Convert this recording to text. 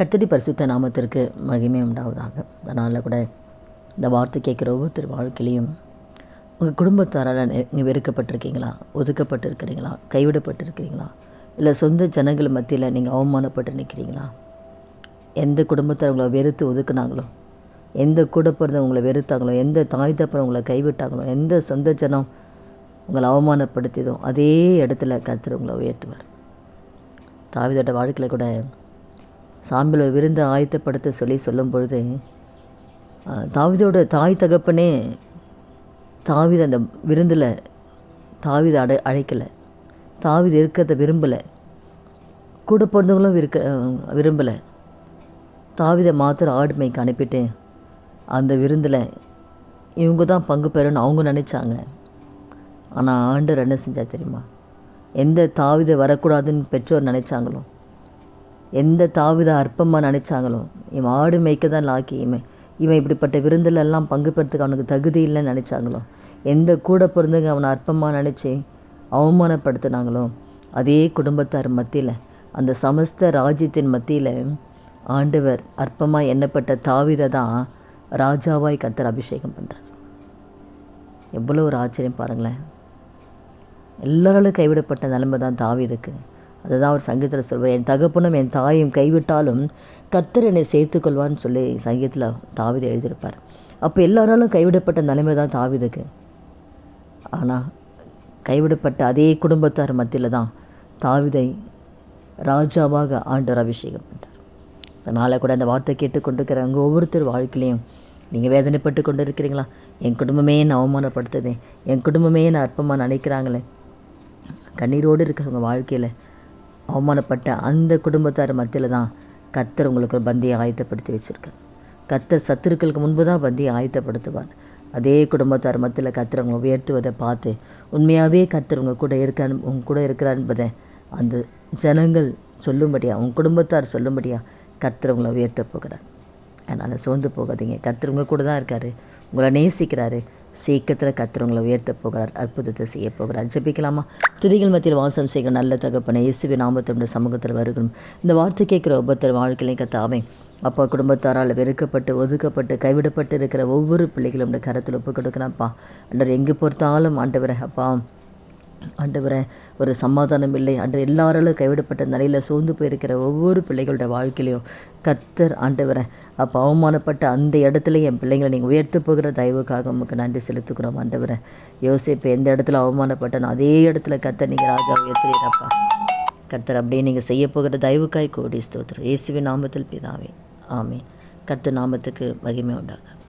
கர்த்தருடைய பரிசுத்த நாமத்திற்கு மகிமை உண்டாவதாக. அதனால் கூட இந்த வார்த்தை கேட்குற ஒவ்வொருத்தர் வாழ்க்கையிலையும் உங்கள் குடும்பத்தாரால் நீங்கள் வெறுக்கப்பட்டிருக்கீங்களா, ஒதுக்கப்பட்டிருக்கிறீங்களா, கைவிடப்பட்டிருக்கிறீங்களா, இல்லை சொந்த ஜனங்கள் மத்தியில் நீங்கள் அவமானப்பட்டு நிற்கிறீங்களா? எந்த குடும்பத்தார் உங்களை வெறுத்து ஒதுக்குனாங்களோ, எந்த கூட பிறந்த உங்களை வெறுத்தாங்களோ, எந்த தாய் தப்பனை உங்களை கைவிட்டாங்களோ, எந்த சொந்த ஜனம் உங்களை அவமானப்படுத்தியதோ அதே இடத்துல கர்த்தர் உங்களை உயர்த்துவார். தாவீதோட வாழ்க்கையில் கூட சாம்பில் விருந்து ஆயத்தப்படுத்த சொல்லும் பொழுது தாவீதோட தாய் தகப்பனே தாவீது அந்த விருந்தில் தாவீது அழைக்கலை, தாவீது இருக்கிறத விரும்பலை, கூட பிறந்தவங்களும் விரும்பலை. தாவீதை மாத்திரம் ஆடுமைக்கு அனுப்பிட்டு அந்த விருந்தில் இவங்க தான் பங்கு பெறணும்னு அவங்க நினச்சாங்க. ஆனால் ஆண்டவர் என்ன செஞ்சா தெரியுமா? எந்த தாவீதை வரக்கூடாதுன்னு பெற்றோர் நினச்சாங்களோ, எந்த தாவீதை அற்பமாக நினச்சாங்களோ, இவன் ஆடு மேய்க்க தான் லாக்கி, இவன் இப்படிப்பட்ட விருந்திலெல்லாம் பங்கு பெறத்துக்கு அவனுக்கு தகுதி இல்லைன்னு நினச்சாங்களோ, எந்த கூட பிறந்தவங்க அவனை அற்பமாக நினச்சி அவமானப்படுத்தினாங்களோ, அதே குடும்பத்தார் மத்தியில், அந்த சமஸ்த ராஜ்யத்தின் மத்தியில் ஆண்டவர் அற்பமாக எண்ணப்பட்ட தாவீதை தான் ராஜாவாய் கர்த்தர் அபிஷேகம் பண்ணுறார். எவ்வளோ ஒரு ஆச்சரியம் பாருங்களேன். எல்லாராலும் கைவிடப்பட்ட நிலைமை தான் தாவீதுக்கு. அதுதான் அவர் சங்கீதத்தில் சொல்வார், என் தகப்பனும் என் தாயும் கைவிட்டாலும் கர்த்தர் என்னை சேர்த்துக்கொள்வான்னு சொல்லி சங்கீதத்தில் தாவீது எழுதியிருப்பார். அப்போ எல்லாராலும் கைவிடப்பட்ட நிலைமை தான் தாவீதுக்கு. ஆனால் கைவிடப்பட்ட அதே குடும்பத்தார் மத்தியில் தான் தாவீதை ராஜாவாக ஆண்டவர் அபிஷேகம் பண்ணுறார். அதனால் கூட அந்த வார்த்தை கேட்டுக்கொண்டிருக்கிற அங்கே ஒவ்வொருத்தர் வாழ்க்கையிலையும் நீங்கள் வேதனைப்பட்டு கொண்டு இருக்கிறீங்களா? என் குடும்பமே என்னை அவமானப்படுத்துது, என் குடும்பமே என்னை அற்பமாக நினைக்கிறாங்களே, கண்ணீரோடு இருக்கிறவங்க வாழ்க்கையில் அவமானப்பட்ட அந்த குடும்பத்தார் மத்தியில் தான் கர்த்தர் உங்களுக்கு ஒரு பந்தியை ஆயத்தப்படுத்தி வச்சுருக்கார். கர்த்தர் சத்துருக்களுக்கு முன்பு தான் பந்தியை ஆயத்தப்படுத்துவார். அதே குடும்பத்தார் மத்தியில் கர்த்தர் உங்களை உயர்த்துவதை பார்த்து உண்மையாகவே கர்த்தர் உங்கள் கூட இருக்கிறார் என்பதை அந்த ஜனங்கள் சொல்லும்படியா, உங்கள் குடும்பத்தார் சொல்லும்படியா கர்த்தர் உங்களை உயர்த்த போகிறார். அதனால் சோர்ந்து போகாதீங்க. கர்த்தர் உங்கள் கூட தான் இருக்கார், உங்களை நேசிக்கிறாரு. சீக்கிரத்தில் கர்த்தர் உங்களை உயர்த்த போகிறார், அற்புதத்தை செய்ய போகிறார். ஜெபிக்கலாமா? துதிகள் மத்தியில் வாசம் செய்கிற நல்ல தகப்பனை இயேசுவின் நாமத்தில் சமூகத்தில் வருகிறோம். இந்த வார்த்தை கேட்குற ஒவ்வொருத்தர் வாழ்க்கையிலையும் கர்த்தாவே அப்பா, குடும்பத்தாரால் வெறுக்கப்பட்டு ஒதுக்கப்பட்டு கைவிடப்பட்டு இருக்கிற ஒவ்வொரு பிள்ளைகளும் கரத்தில் ஒப்பு கொடுக்குறான்ப்பா. ஆண்டவர் எங்கே பொறுத்தாலும் ஆண்டவரே அப்பா, ஆண்டவரே ஒரு சமாதானம் இல்லை, அன்று எல்லாராலும் கைவிடப்பட்ட நிலையில் சோர்ந்து போயிருக்கிற ஒவ்வொரு பிள்ளைகளோட வாழ்க்கையிலையும் கர்த்தர் ஆண்டவரே அப்போ அவமானப்பட்ட அந்த இடத்துல என் பிள்ளைங்களை நீங்கள் உயர்த்த போகிற தயவுக்காக உங்களுக்கு நன்றி செலுத்துக்கிறோம். ஆண்டவரே யோசேப்பு எந்த இடத்துல அவமானப்பட்டனோ அதே இடத்துல கர்த்தர் நீங்கள் ராஜா உயர்த்துறீரப்பா. கர்த்தர் அப்படியே நீங்கள் செய்ய போகிற தயவுக்காய் கோடி ஸ்தோத்திரம். இயேசுவின் நாமத்தில் பிதாவே, ஆமென். கர்த்தர் நாமத்துக்கு மகிமை உண்டாக.